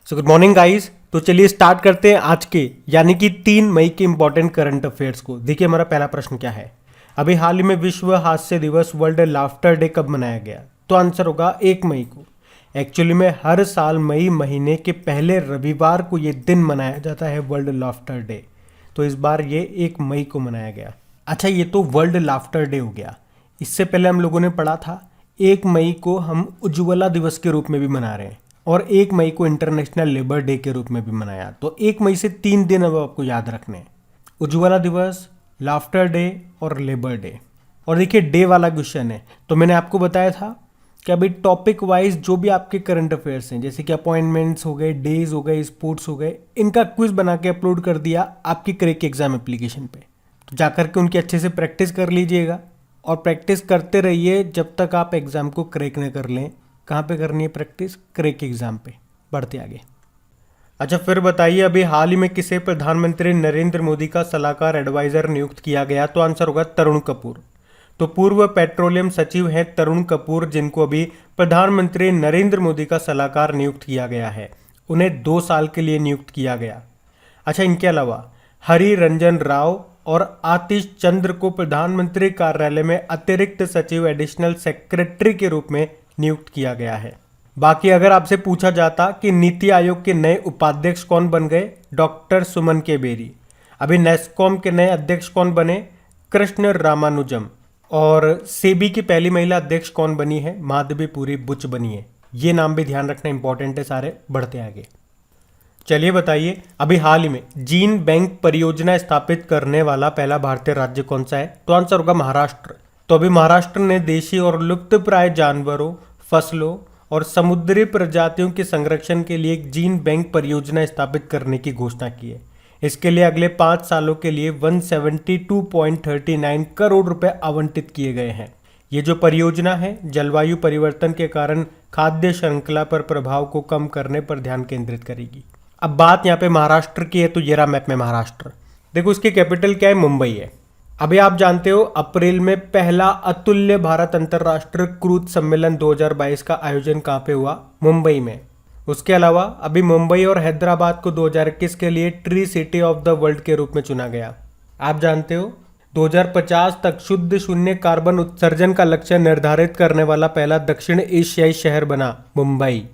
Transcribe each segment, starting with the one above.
So good morning guys. तो चलिए start करते हैं आज के यानी कि 3 मई के इंपॉर्टेंट करंट अफेयर्स को। देखिए हमारा पहला प्रश्न क्या है। अभी हाल ही में विश्व हास्य दिवस वर्ल्ड लाफ्टर डे कब मनाया गया? तो आंसर होगा 1 मई को। एक्चुअली में हर साल मई महीने के पहले रविवार को ये दिन मनाया जाता है वर्ल्ड लाफ्टर डे। तो इस बार ये 1 मई को मनाया गया। अच्छा, ये तो वर्ल्ड लाफ्टर डे हो गया। इससे पहले हम लोगों ने पढ़ा था 1 मई को हम उज्ज्वला दिवस के रूप में भी मना रहे हैं और 1 मई को इंटरनेशनल लेबर डे के रूप में भी मनाया। तो 1 मई से 3 दिन अब आपको याद रखने हैं, उज्ज्वला दिवस, लाफ्टर डे और लेबर डे। और देखिए डे वाला क्वेश्चन है, तो मैंने आपको बताया था कि अभी टॉपिक वाइज जो भी आपके करंट अफेयर्स हैं, जैसे कि अपॉइंटमेंट्स हो गए, डेज हो गए, स्पोर्ट्स हो गए, इनका क्विज बना के अपलोड कर दिया आपकी क्रैक एग्जाम एप्लीकेशन पे। तो जाकर के उनकी अच्छे से प्रैक्टिस कर लीजिएगा और प्रैक्टिस करते रहिए जब तक आप एग्ज़ाम को क्रैक न कर लें। कहाँ पे करनी है प्रैक्टिस? क्रैक एग्जाम पे। बढ़ते आगे। अच्छा, फिर बताइए अभी हाल ही में किसे प्रधानमंत्री नरेंद्र मोदी का सलाहकार एडवाइजर नियुक्त किया गया? तो आंसर होगा तरुण कपूर। तो पूर्व पेट्रोलियम सचिव हैं तरुण कपूर, जिनको अभी प्रधानमंत्री नरेंद्र मोदी का सलाहकार नियुक्त किया गया है। उन्हें 2 साल के लिए नियुक्त किया गया। अच्छा, इनके अलावा हरि रंजन राव और आतिश चंद्र को प्रधानमंत्री कार्यालय में अतिरिक्त सचिव एडिशनल सेक्रेटरी के रूप में नियुक्त किया गया है। बाकी अगर आपसे पूछा जाता कि नीति आयोग के नए उपाध्यक्ष कौन बन गए? डॉक्टर सुमन के बेरी। अभी नेस्कॉम के नए अध्यक्ष कौन बने? कृष्ण रामानुजम। और सेबी की पहली महिला अध्यक्ष कौन बनी है? माधवीपुरी बुच बनी है। ये नाम भी ध्यान रखना इंपॉर्टेंट है सारे। बढ़ते आगे। चलिए बताइए अभी हाल ही में जीन बैंक परियोजना स्थापित करने वाला पहला भारतीय राज्य कौन सा है? तो आंसर होगा महाराष्ट्र। तो अभी महाराष्ट्र ने देशी और लुप्तप्राय जानवरों, फसलों और समुद्री प्रजातियों के संरक्षण के लिए एक जीन बैंक परियोजना स्थापित करने की घोषणा की है। इसके लिए अगले 5 सालों के लिए 172.39 करोड़ रुपए आवंटित किए गए हैं। ये जो परियोजना है जलवायु परिवर्तन के कारण खाद्य श्रृंखला पर प्रभाव को कम करने पर ध्यान केंद्रित करेगी। अब बात यहाँ पे महाराष्ट्र की है, तो ये रहा मैप में महाराष्ट्र। देखो इसकी कैपिटल क्या है? मुंबई है। अभी आप जानते हो अप्रैल में पहला अतुल्य भारत अंतर्राष्ट्रीय क्रूज सम्मेलन 2022 का आयोजन कहाँ पे हुआ? मुंबई में। उसके अलावा अभी मुंबई और हैदराबाद को 2021 के लिए tree city of the world के रूप में चुना गया। आप जानते हो 2050 तक शुद्ध शून्य कार्बन उत्सर्जन का लक्ष्य निर्धारित करने वाला पहला दक्षिण एशियाई शहर बना मुंबई।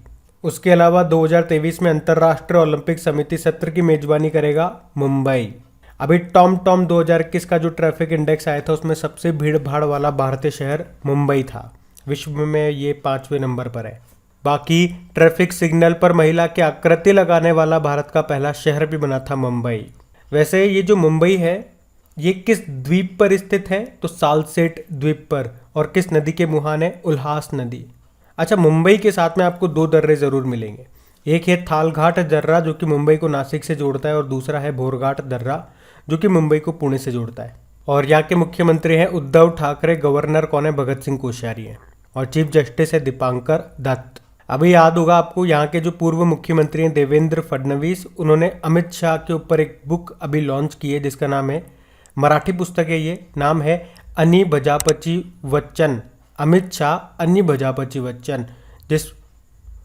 उसके अलावा 2023 में अंतर्राष्ट्रीय ओलंपिक समिति सत्र की मेजबानी करेगा मुंबई। अभी टॉम 2021 का जो ट्रैफिक इंडेक्स आया था उसमें सबसे भीड़ भाड़ वाला भारतीय शहर मुंबई था। विश्व में ये 5वें नंबर पर है। बाकी ट्रैफिक सिग्नल पर महिला की आकृति लगाने वाला भारत का पहला शहर भी बना था मुंबई। वैसे ये जो मुंबई है ये किस द्वीप पर स्थित है? तो सालसेट द्वीप पर। और किस नदी के मुहाने? उल्हास नदी। अच्छा, मुंबई के साथ में आपको 2 दर्रे जरूर मिलेंगे। एक है थालघाट दर्रा जो कि मुंबई को नासिक से जोड़ता है और दूसरा है भोरघाट दर्रा जो कि मुंबई को पुणे से जोड़ता है। और यहाँ के मुख्यमंत्री हैं उद्धव ठाकरे, गवर्नर कौन है? भगत सिंह कोश्यारी हैं और चीफ जस्टिस है दीपांकर दत्त। अभी याद होगा आपको यहाँ के जो पूर्व मुख्यमंत्री हैं देवेंद्र फडणवीस, उन्होंने अमित शाह के ऊपर एक बुक अभी लॉन्च की है जिसका नाम है, मराठी पुस्तक है ये, नाम है अनि भजापची वचन। अमित शाह अनि भजापची वचन, जिस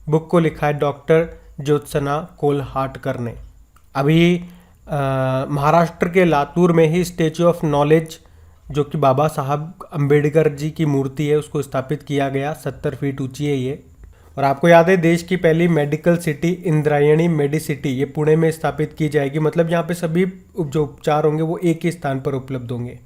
बुक को लिखा है डॉक्टर ज्योत्सना कोल्हाटकर ने। अभी महाराष्ट्र के लातूर में ही स्टेच्यू ऑफ नॉलेज जो कि बाबा साहब अंबेडकर जी की मूर्ति है उसको स्थापित किया गया। 70 फीट ऊंची है ये। और आपको याद है देश की पहली मेडिकल सिटी इंद्रायणी मेडिसिटी ये पुणे में स्थापित की जाएगी। मतलब यहाँ पे सभी जो उपचार होंगे वो एक ही स्थान पर उपलब्ध होंगे।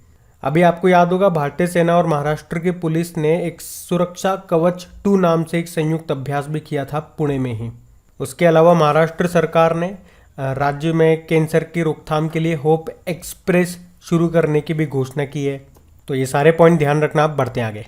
अभी आपको याद होगा भारतीय सेना और महाराष्ट्र की पुलिस ने एक सुरक्षा कवच 2 नाम से एक संयुक्त अभ्यास भी किया था पुणे में ही। उसके अलावा महाराष्ट्र सरकार ने राज्य में कैंसर की रोकथाम के लिए होप एक्सप्रेस शुरू करने की भी घोषणा की है। तो ये सारे पॉइंट ध्यान रखना। आप बढ़ते आगे।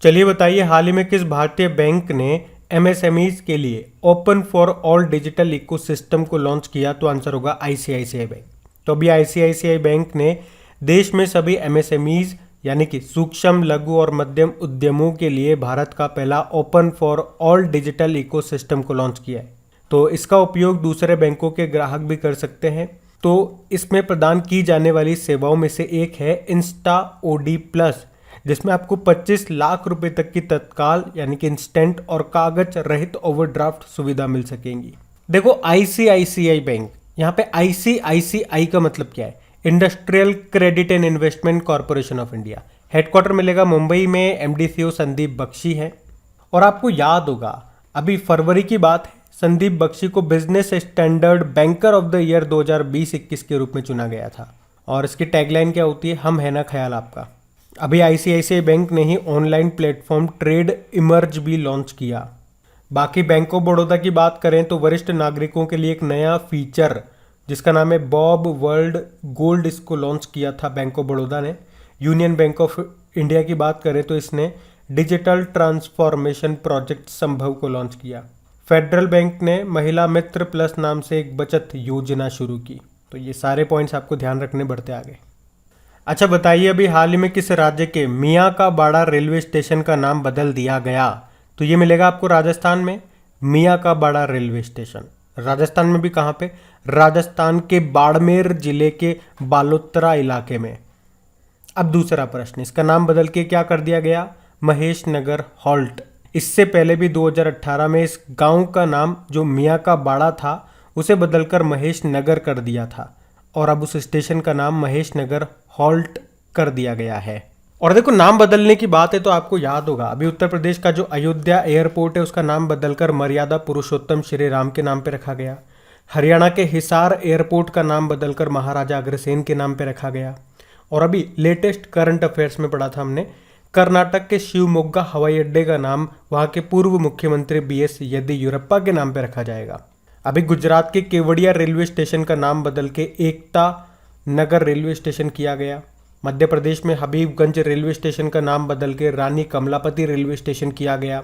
चलिए बताइए हाल ही में किस भारतीय बैंक ने एमएसएमईज के लिए open for all digital ecosystem को लॉन्च किया? तो आंसर होगा आईसीआईसीआई बैंक। तो अभी आईसीआईसीआई बैंक ने देश में सभी एमएसएमईज यानी कि सूक्ष्म, लघु और मध्यम उद्यमों के लिए भारत का पहला open for all digital ecosystem को लॉन्च किया है। तो इसका उपयोग दूसरे बैंकों के ग्राहक भी कर सकते हैं। तो इसमें प्रदान की जाने वाली सेवाओं में से एक है इंस्टा ओडी प्लस, जिसमें आपको 25 लाख रुपए तक की तत्काल यानी कि इंस्टेंट और कागज रहित ओवरड्राफ्ट सुविधा मिल सकेंगी। देखो आईसीआईसीआई बैंक, यहाँ पे आईसीआईसीआई का मतलब क्या है? Industrial credit and investment corporation of India. Headquarter मिलेगा मुंबई में, एमडीसीओ संदीप बख्शी है। और आपको याद होगा अभी फरवरी की बात है, संदीप बख्शी को business standard banker of the year 2020-21 के रूप में चुना गया था। और इसकी टैगलाइन क्या होती है? हम है ना ख्याल आपका। अभी आईसीआईसीआई बैंक ने ही ऑनलाइन प्लेटफॉर्म ट्रेड इमर्ज भी लॉन्च किया। बाकी बैंक ऑफ बड़ौदा की बात करें तो वरिष्ठ नागरिकों के लिए एक नया फीचर जिसका नाम है बॉब वर्ल्ड गोल्ड, इसको लॉन्च किया था बैंक ऑफ बड़ौदा ने। यूनियन बैंक ऑफ इंडिया की बात करें तो इसने डिजिटल ट्रांसफॉर्मेशन प्रोजेक्ट संभव को लॉन्च किया। फेडरल बैंक ने महिला मित्र प्लस नाम से एक बचत योजना शुरू की। तो ये सारे पॉइंट्स आपको ध्यान रखने बढ़ते आगे। अच्छा बताइए, अभी हाल ही में किस राज्य के मियाँ का बाड़ा रेलवे स्टेशन का नाम बदल दिया गया? तो ये मिलेगा आपको राजस्थान में, मियाँ का बाड़ा रेलवे स्टेशन। राजस्थान में भी कहाँ पे? राजस्थान के बाड़मेर जिले के बालोतरा इलाके में। अब दूसरा प्रश्न, इसका नाम बदल के क्या कर दिया गया? महेश नगर हॉल्ट। इससे पहले भी 2018 में इस गांव का नाम जो मियाँ का बाड़ा था उसे बदलकर महेश नगर कर दिया था और अब उस स्टेशन का नाम महेश नगर हॉल्ट कर दिया गया है। और देखो, नाम बदलने की बात है तो आपको याद होगा अभी उत्तर प्रदेश का जो अयोध्या एयरपोर्ट है उसका नाम बदलकर मर्यादा पुरुषोत्तम श्री राम के नाम पे रखा गया। हरियाणा के हिसार एयरपोर्ट का नाम बदलकर महाराजा अग्रसेन के नाम पे रखा गया। और अभी लेटेस्ट करंट अफेयर्स में पढ़ा था हमने, कर्नाटक के शिवमोग्गा हवाई अड्डे का नाम वहां के पूर्व मुख्यमंत्री बीएस येदियुरप्पा के नाम पे रखा जाएगा। अभी गुजरात के केवड़िया रेलवे स्टेशन का नाम बदल के एकता नगर रेलवे स्टेशन किया गया। मध्य प्रदेश में हबीबगंज रेलवे स्टेशन का नाम बदल के रानी कमलापति रेलवे स्टेशन किया गया।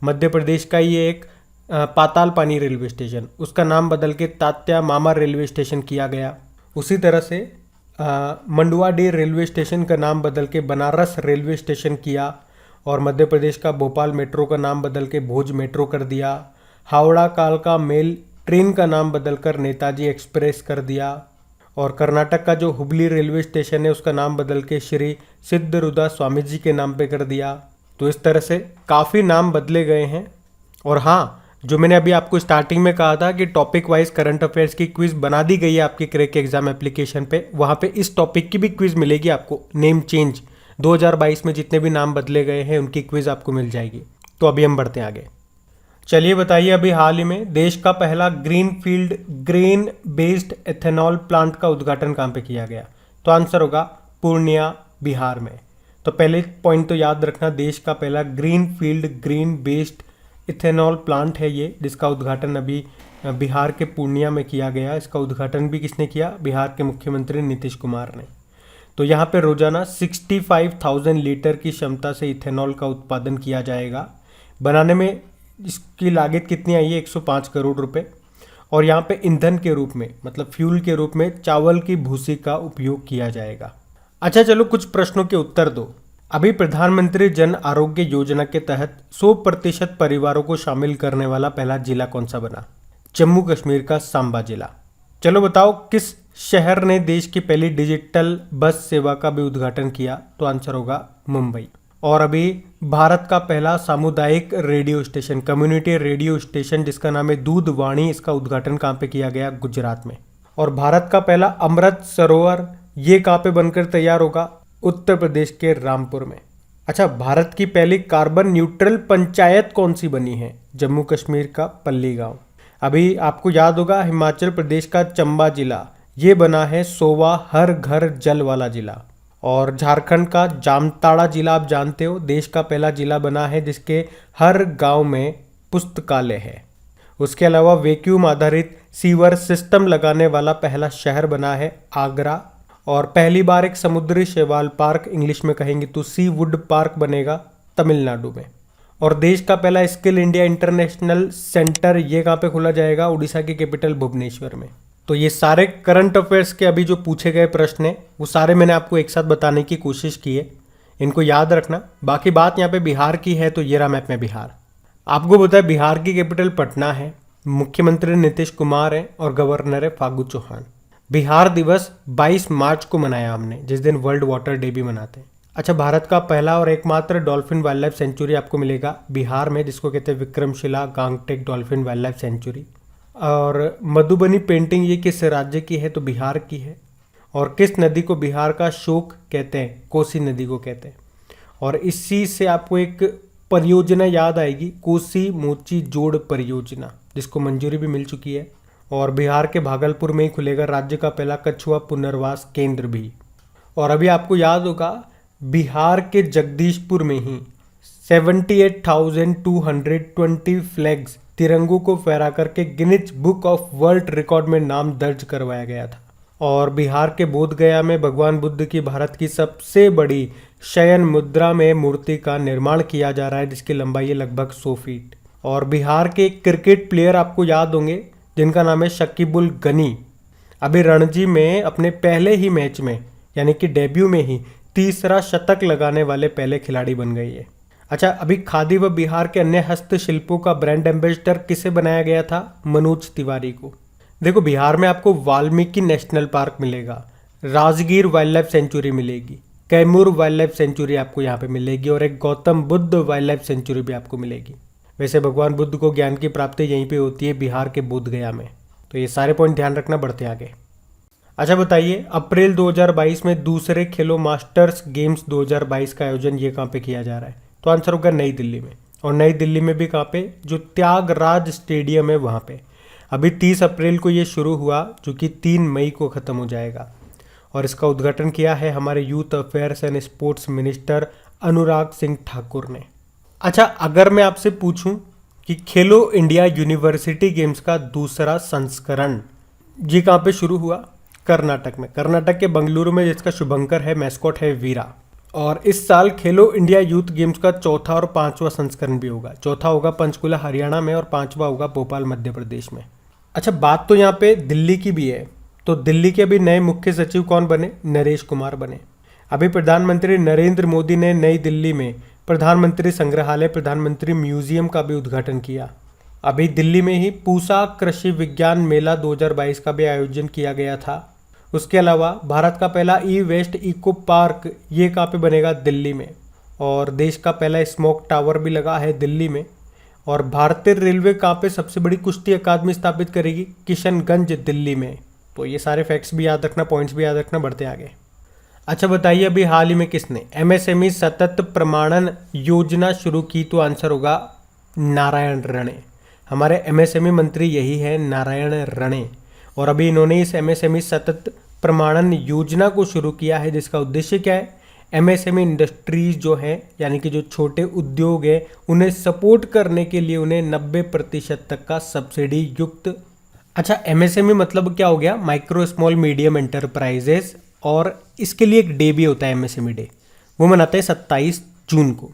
मध्य प्रदेश का ये एक पाताल पानी रेलवे स्टेशन, उसका नाम बदल के तात्या मामा रेलवे स्टेशन किया गया। उसी तरह से मंडुआडीह रेलवे स्टेशन का नाम बदल के बनारस रेलवे स्टेशन किया। और मध्य प्रदेश का भोपाल मेट्रो का नाम बदल के भोज मेट्रो कर दिया। हावड़ा कालका मेल ट्रेन का नाम बदलकर नेताजी एक्सप्रेस कर दिया। और कर्नाटक का जो हुबली रेलवे स्टेशन है उसका नाम बदल के श्री सिद्धरुदा स्वामी जी के नाम पे कर दिया। तो इस तरह से काफ़ी नाम बदले गए हैं। और हाँ, जो मैंने अभी आपको स्टार्टिंग में कहा था कि टॉपिक वाइज करंट अफेयर्स की क्विज बना दी गई है आपकी क्रैक एग्जाम एप्लीकेशन पे, वहाँ पे इस टॉपिक की भी क्विज मिलेगी आपको। नेम चेंज 2022 में जितने भी नाम बदले गए हैं उनकी क्विज आपको मिल जाएगी। तो अभी हम बढ़ते हैं आगे। चलिए बताइए, अभी हाल ही में देश का पहला greenfield grain based ethanol plant का उद्घाटन कहाँ पे किया गया? तो आंसर होगा पूर्णिया, बिहार में। तो पहले पॉइंट तो याद रखना, देश का पहला greenfield green based ethanol plant है ये, जिसका उद्घाटन अभी बिहार के पूर्णिया में किया गया। इसका उद्घाटन भी किसने किया? बिहार के मुख्यमंत्री नीतीश कुमार ने। तो यहाँ पे रोजाना 65,000 लीटर की क्षमता से इथेनॉल का उत्पादन किया जाएगा। बनाने में इसकी लागत कितनी आई है? 105 करोड़ रुपए। और यहाँ पे ईंधन के रूप में, मतलब फ्यूल के रूप में चावल की भूसी का उपयोग किया जाएगा। अच्छा चलो, कुछ प्रश्नों के उत्तर दो। अभी प्रधानमंत्री जन आरोग्य योजना के तहत 100% परिवारों को शामिल करने वाला पहला जिला कौन सा बना? जम्मू कश्मीर का सांबा जिला। चलो बताओ, किस शहर ने देश की पहली डिजिटल बस सेवा का भी उद्घाटन किया? तो आंसर होगा मुंबई। और अभी भारत का पहला सामुदायिक radio station, community radio station जिसका नाम है दूध वाणी, इसका उद्घाटन कहाँ पे किया गया? गुजरात में। और भारत का पहला अमृत सरोवर ये कहाँ पे बनकर तैयार होगा? उत्तर प्रदेश के रामपुर में। अच्छा, भारत की पहली कार्बन न्यूट्रल पंचायत कौन सी बनी है? जम्मू कश्मीर का पल्ली गांव। अभी आपको याद होगा हिमाचल प्रदेश का चंबा जिला ये बना है 100वां हर घर जल वाला जिला। और झारखंड का जामताड़ा जिला आप जानते हो, देश का पहला जिला बना है जिसके हर गांव में पुस्तकालय है। उसके अलावा वैक्यूम आधारित सीवर सिस्टम लगाने वाला पहला शहर बना है आगरा। और पहली बार एक समुद्री शैवाल पार्क, इंग्लिश में कहेंगे तो सी वुड पार्क, बनेगा तमिलनाडु में। और देश का पहला स्किल इंडिया इंटरनेशनल सेंटर ये कहाँ पे खोला जाएगा? उड़ीसा की कैपिटल भुवनेश्वर में। तो ये सारे करंट अफेयर्स के अभी जो पूछे गए प्रश्न हैं वो सारे मैंने आपको एक साथ बताने की कोशिश की है, इनको याद रखना। बाकी बात यहाँ पे बिहार की है, तो ये रहा मैप में बिहार। आपको पता है बिहार की कैपिटल पटना है, मुख्यमंत्री नीतीश कुमार है और गवर्नर है फागू चौहान। बिहार दिवस 22 मार्च को मनाया हमने, जिस दिन वर्ल्ड वाटर डे भी मनाते हैं। अच्छा, भारत का पहला और एकमात्र डॉल्फिन वाइल्ड लाइफ सेंचुरी आपको मिलेगा बिहार में, जिसको कहते हैं Vikramshila Gangetic dolphin wildlife sanctuary. और मधुबनी पेंटिंग ये किस राज्य की है? तो बिहार की है। और किस नदी को बिहार का शोक कहते हैं? कोसी नदी को कहते हैं। और इसी से आपको एक परियोजना याद आएगी, कोसी मोची जोड़ परियोजना, जिसको मंजूरी भी मिल चुकी है। और बिहार के भागलपुर में ही खुलेगा राज्य का पहला कछुआ पुनर्वास केंद्र भी। और अभी आपको याद होगा बिहार के जगदीशपुर में ही 78,220 फ्लैग्स, तिरंगों को फहरा करके Guinness book of world record में नाम दर्ज करवाया गया था। और बिहार के बोधगया में भगवान बुद्ध की भारत की सबसे बड़ी शयन मुद्रा में मूर्ति का निर्माण किया जा रहा है, जिसकी लंबाई है लगभग 100 फीट। और बिहार के क्रिकेट प्लेयर आपको याद होंगे जिनका नाम है शकीबुल गनी, अभी रणजी में अपने पहले ही मैच में यानी कि डेब्यू में ही तीसरा शतक लगाने वाले पहले खिलाड़ी बन गई है। अच्छा, अभी खादी व बिहार के अन्य हस्तशिल्पों का ब्रांड एम्बेसडर किसे बनाया गया था? मनोज तिवारी को। देखो, बिहार में आपको वाल्मीकि नेशनल पार्क मिलेगा, राजगीर वाइल्ड लाइफ सेंचुरी मिलेगी, कैमूर वाइल्ड लाइफ सेंचुरी आपको यहाँ पे मिलेगी और एक Gautam Buddha wild life sanctuary भी आपको मिलेगी। वैसे भगवान बुद्ध को ज्ञान की प्राप्ति यहीं पे होती है, बिहार के बोधगया में। तो ये सारे पॉइंट ध्यान रखना, बढ़ते आगे। अच्छा बताइए, अप्रैल 2022 में दूसरे खेलो मास्टर्स गेम्स 2022 का आयोजन ये कहाँ पे किया जा रहा है? तो आंसर होगा नई दिल्ली में। और नई दिल्ली में भी कहाँ पे? जो त्यागराज स्टेडियम है वहाँ पे। अभी 30 अप्रैल को ये शुरू हुआ, जो कि 3 मई को ख़त्म हो जाएगा। और इसका उद्घाटन किया है हमारे youth affairs and sports minister Anurag Singh Thakur ने। अच्छा, अगर मैं आपसे पूछूं कि खेलो इंडिया यूनिवर्सिटी गेम्स का दूसरा संस्करण ये कहाँ पे शुरू हुआ? कर्नाटक में। कर्नाटक के बंगलुरु में, जिसका शुभंकर है, मैस्कॉट है वीरा। और इस साल खेलो इंडिया यूथ गेम्स का चौथा और 5वां संस्करण भी होगा। चौथा होगा पंचकुला हरियाणा में और 5वां होगा भोपाल मध्य प्रदेश में। अच्छा, बात तो यहाँ पे दिल्ली की भी है। तो दिल्ली के अभी नए मुख्य सचिव कौन बने? नरेश कुमार बने। अभी प्रधानमंत्री नरेंद्र मोदी ने नई दिल्ली में प्रधानमंत्री संग्रहालय, प्रधानमंत्री म्यूजियम का भी उद्घाटन किया। अभी दिल्ली में ही पूसा कृषि विज्ञान मेला 2022 का भी आयोजन किया गया था। उसके अलावा भारत का पहला ई वेस्ट इको पार्क ये कहाँ पे बनेगा? दिल्ली में। और देश का पहला स्मोक टावर भी लगा है दिल्ली में। और भारतीय रेलवे कहाँ पे सबसे बड़ी कुश्ती अकादमी स्थापित करेगी? किशनगंज, दिल्ली में। तो ये सारे फैक्ट्स भी याद रखना, पॉइंट्स भी याद रखना, बढ़ते आगे। अच्छा बताइए, अभी हाल ही में किसने एमएसएमई सतत प्रमाणन योजना शुरू की? तो आंसर होगा नारायण राणे। हमारे एमएसएमई मंत्री यही है, नारायण राणे। और अभी इन्होंने इस एमएसएमई सतत प्रमाणन योजना को शुरू किया है, जिसका उद्देश्य क्या है? एमएसएमई इंडस्ट्रीज जो है, यानी कि जो छोटे उद्योग है, उन्हें सपोर्ट करने के लिए उन्हें 90% तक का सब्सिडी युक्त। अच्छा, एमएसएमई मतलब क्या हो गया? Micro small medium enterprises. और इसके लिए एक डे भी होता है, एमएसएमई डे, वो मनाते हैं 27 जून को।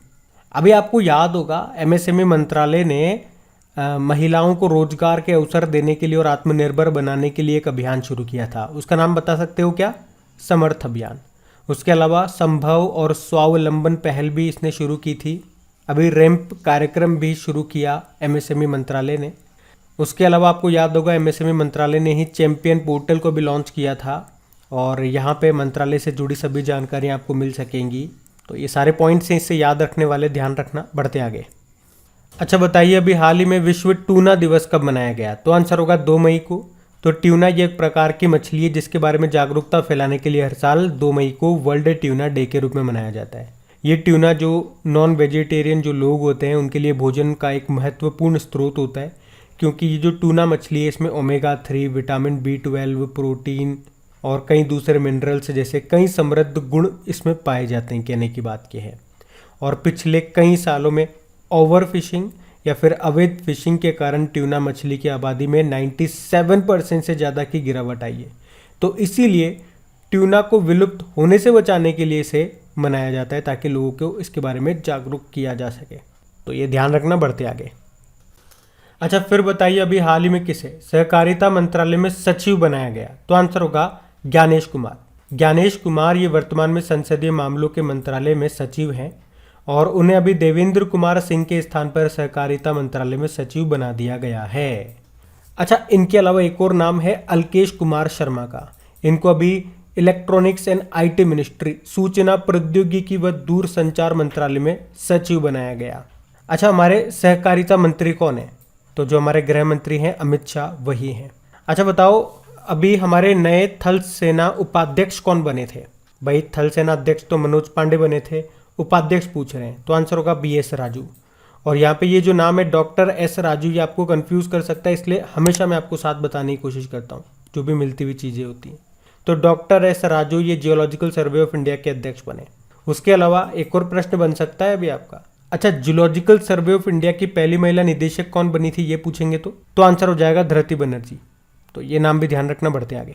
अभी आपको याद होगा एमएसएमई मंत्रालय ने महिलाओं को रोजगार के अवसर देने के लिए और आत्मनिर्भर बनाने के लिए एक अभियान शुरू किया था। उसका नाम बता सकते हो क्या? समर्थ अभियान। उसके अलावा संभव और स्वावलंबन पहल भी इसने शुरू की थी। अभी रैंप कार्यक्रम भी शुरू किया एमएसएमई मंत्रालय ने। उसके अलावा आपको याद होगा एमएसएमई मंत्रालय ने ही चैंपियन पोर्टल को भी लॉन्च किया था। और यहाँ पे मंत्रालय से जुड़ी सभी जानकारियाँ आपको मिल सकेंगी। तो ये सारे पॉइंट्स हैं, इससे याद रखने वाले, ध्यान रखना, बढ़ते आगे। अच्छा बताइए, अभी हाल ही में विश्व ट्यूना दिवस कब मनाया गया? तो आंसर होगा 2 मई को। तो ट्यूना ये एक प्रकार की मछली है जिसके बारे में जागरूकता फैलाने के लिए हर साल 2 मई को वर्ल्ड ट्यूना डे के रूप में मनाया जाता है। ये ट्यूना जो नॉन वेजिटेरियन जो लोग होते हैं उनके लिए भोजन का एक महत्वपूर्ण स्रोत होता है, क्योंकि ये जो ट्यूना मछली है इसमें ओमेगा 3, विटामिन B12, प्रोटीन और कई दूसरे मिनरल्स जैसे कई समृद्ध गुण इसमें पाए जाते हैं, कहने की बात की है। और पिछले कई सालों में ओवर फिशिंग या फिर अवैध फिशिंग के कारण ट्यूना मछली की आबादी में 97% से ज़्यादा की गिरावट आई है। तो इसीलिए ट्यूना को विलुप्त होने से बचाने के लिए इसे मनाया जाता है, ताकि लोगों को इसके बारे में जागरूक किया जा सके। तो ये ध्यान रखना, बढ़ते आगे। अच्छा फिर बताइए, अभी हाल ही में किसे सहकारिता मंत्रालय में सचिव बनाया गया? तो आंसर होगा ज्ञानेश कुमार। ज्ञानेश कुमार ये वर्तमान में संसदीय मामलों के मंत्रालय में सचिव हैं और उन्हें अभी देवेंद्र कुमार सिंह के स्थान पर सहकारिता मंत्रालय में सचिव बना दिया गया है। अच्छा, इनके अलावा एक और नाम है अल्केश कुमार शर्मा का। इनको अभी इलेक्ट्रॉनिक्स एंड आईटी मिनिस्ट्री, सूचना प्रौद्योगिकी व दूरसंचार मंत्रालय में सचिव बनाया गया। अच्छा, हमारे सहकारिता मंत्री कौन है? तो जो हमारे गृह मंत्री हैं अमित शाह वही हैं। अच्छा बताओ, अभी हमारे नए थल सेना उपाध्यक्ष कौन बने थे? भाई थल सेना अध्यक्ष तो मनोज पांडे बने थे, उपाध्यक्ष पूछ रहे हैं तो आंसर होगा BS राजू। और यहाँ पे ये जो नाम है डॉक्टर S राजू, ये आपको कंफ्यूज कर सकता है, इसलिए हमेशा मैं आपको साथ बताने की कोशिश करता हूँ जो भी मिलती हुई चीज़ें होती हैं। तो डॉक्टर S राजू ये जियोलॉजिकल सर्वे ऑफ इंडिया के अध्यक्ष बने। उसके अलावा एक और प्रश्न बन सकता है अभी आपका, अच्छा जूलॉजिकल सर्वे ऑफ इंडिया की पहली महिला निदेशक कौन बनी थी ये पूछेंगे तो आंसर हो जाएगा धृति बनर्जी। तो ये नाम भी ध्यान रखना, बढ़ते आगे।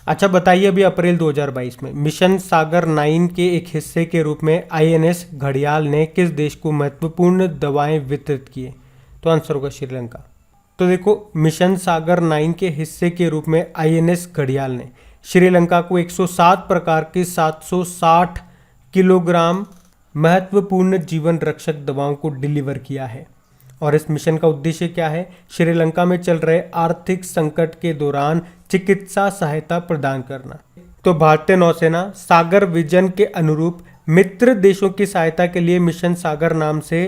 अच्छा बताइए, अभी अप्रैल 2022 में मिशन सागर 9 के एक हिस्से के रूप में INS घड़ियाल ने किस देश को महत्वपूर्ण दवाएं वितरित किए? तो आंसर होगा श्रीलंका। तो देखो, मिशन सागर 9 के हिस्से के रूप में INS घड़ियाल ने श्रीलंका को 107 प्रकार की 760 किलोग्राम महत्वपूर्ण जीवन रक्षक दवाओं को डिलीवर किया है। और इस मिशन का उद्देश्य क्या है? श्रीलंका में चल रहे आर्थिक संकट के दौरान चिकित्सा सहायता प्रदान करना। तो भारतीय नौसेना सागर विजन के अनुरूप मित्र देशों की सहायता के लिए मिशन सागर नाम से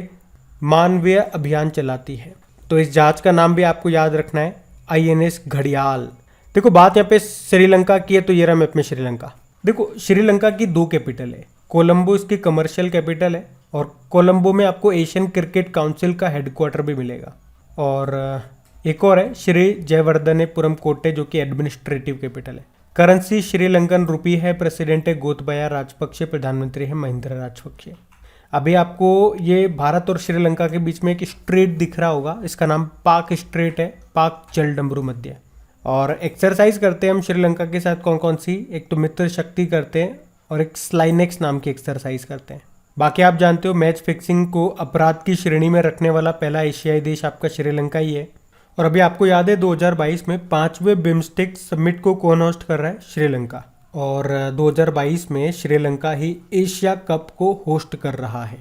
मानवीय अभियान चलाती है। तो इस जहाज का नाम भी आपको याद रखना है, INS घड़ियाल। देखो बात यहाँ पे श्रीलंका की है, तो ये रहा मैप में श्रीलंका। देखो श्रीलंका की 2 कैपिटल है, कोलंबो इसकी कमर्शियल कैपिटल है और कोलंबो में आपको एशियन क्रिकेट काउंसिल का हेडक्वार्टर भी मिलेगा। और एक और है श्री जयवर्धनेपुरम कोटे जो कि एडमिनिस्ट्रेटिव कैपिटल है। करेंसी श्रीलंकन रुपी है, प्रेसिडेंट है गोतबाया राजपक्षे, प्रधानमंत्री है महिंद्रा राजपक्षे। अभी आपको ये भारत और श्रीलंका के बीच में एक स्ट्रेट दिख रहा होगा, इसका नाम पाक स्ट्रेट है, पाक जलडमरू मध्य। और एक्सरसाइज करते हैं हम श्रीलंका के साथ कौन कौन सी, एक तो मित्र शक्ति करते हैं और एक स्लाइनेक्स नाम की एक्सरसाइज करते हैं। बाकी आप जानते हो मैच फिक्सिंग को अपराध की श्रेणी में रखने वाला पहला एशियाई देश आपका श्रीलंका ही है। और अभी आपको याद है 2022 में 5वें बिम्स्टेक समिट को कौन होस्ट कर रहा है? श्रीलंका। और 2022 में श्रीलंका ही एशिया कप को होस्ट कर रहा है।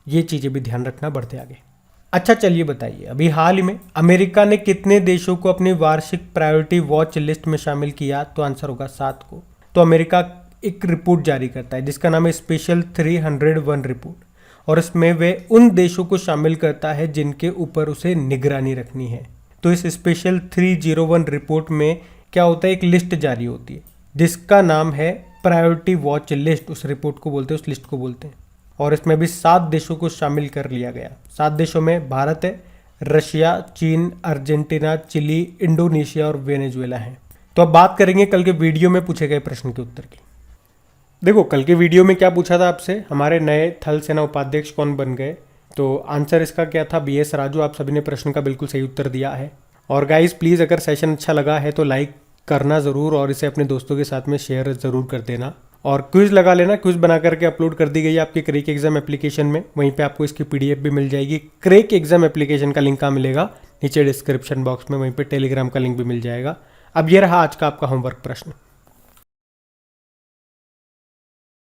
ये चीज़ें भी ध्यान रखना, बढ़ते आगे। अच्छा चलिए बताइए, अभी हाल ही में अमेरिका ने कितने देशों को अपनी वार्षिक प्रायोरिटी वॉच लिस्ट में शामिल किया? तो आंसर होगा 7 को। तो अमेरिका एक रिपोर्ट जारी करता है जिसका नाम है स्पेशल 301 रिपोर्ट, और इसमें वे उन देशों को शामिल करता है जिनके ऊपर उसे निगरानी रखनी है। तो इस स्पेशल 301 रिपोर्ट में क्या होता है, एक लिस्ट जारी होती है जिसका नाम है प्रायोरिटी वॉच लिस्ट। उस रिपोर्ट को बोलते हैं, उस लिस्ट को बोलते हैं। और इसमें भी 7 देशों को शामिल कर लिया गया। 7 देशों में भारत है, रशिया, चीन, अर्जेंटीना, चिली, इंडोनेशिया और वेनेजुएला है। तो अब बात करेंगे कल के वीडियो में पूछे गए प्रश्न के उत्तर की। देखो कल के वीडियो में क्या पूछा था आपसे, हमारे नए थल सेना उपाध्यक्ष कौन बन गए? तो आंसर इसका क्या था? BS राजू। आप सभी ने प्रश्न का बिल्कुल सही उत्तर दिया है। और गाइस प्लीज़ अगर सेशन अच्छा लगा है तो लाइक करना ज़रूर और इसे अपने दोस्तों के साथ में शेयर ज़रूर कर देना। और क्विज़ लगा लेना, क्विज़ बना करके अपलोड कर दी गई है आपके क्रेक एग्जाम एप्लीकेशन में, वहीं पे आपको इसकी PDF भी मिल जाएगी। क्रेक एग्जाम एप्लीकेशन का लिंक कहाँ मिलेगा? नीचे डिस्क्रिप्शन बॉक्स में, वहीं पे टेलीग्राम का लिंक भी मिल जाएगा। अब ये रहा आज का आपका होमवर्क प्रश्न।